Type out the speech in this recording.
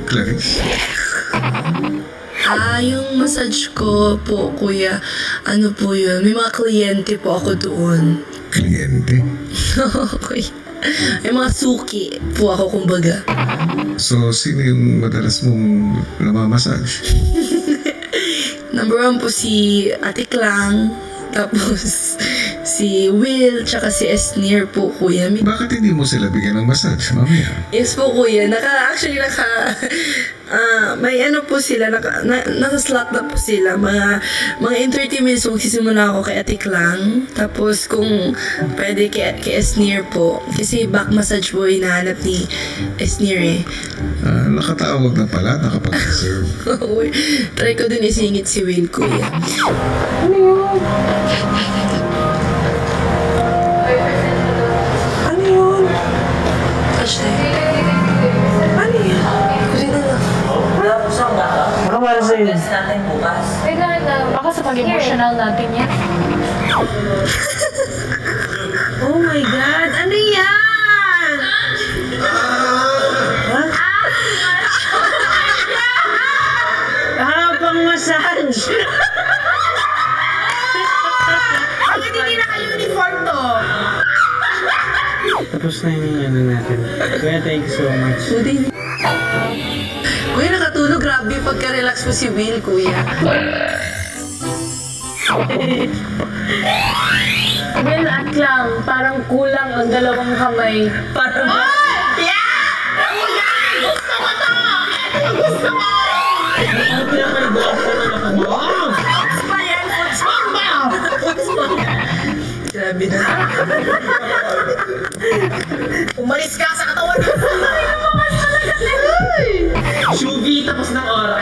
Clarice? Yung massage ko po, kuya, ano po yun, may mga kliyente po ako doon. Kliyente? Okay. May mga suki po ako, kumbaga. So, sino yung madalas mong namamassage? Number 1 po si Ate Klang, tapos si Will, tsaka si Esnir po, kuya. Bakit hindi mo sila bigyan ng massage, mamaya? Yes po, kuya. May ano po sila, nasa slot na po sila. Mga in 30 minutes magsisimula ako kay Ate Klang. Tapos kung pwede kay Esnir po. Kasi back massage po hinahanap ni Esnir eh. Nakatawag na pala, nakapag-reserve. Try ko din isingit si Will, kuya. Ano yun? Ano yun? Hashtag. Ano yun? Wala po siyang baka. Baka para sa'yo. Test natin bukas. Teka lang, baka sa pag-emotional natin yan. Oh my God! Ano yan? Habang massage! Bakit hindi naka-uniform to? Tapos na yung ano natin. Kuya, thank you so much. Kuya, nakatulog. Grabe pagka-relax po si Will, kuya. Will at lang, parang kulang ang dalawang kamay. Parang... Grabe na. Umalis ka sa katawan mo! Shubi, tapos ng oras.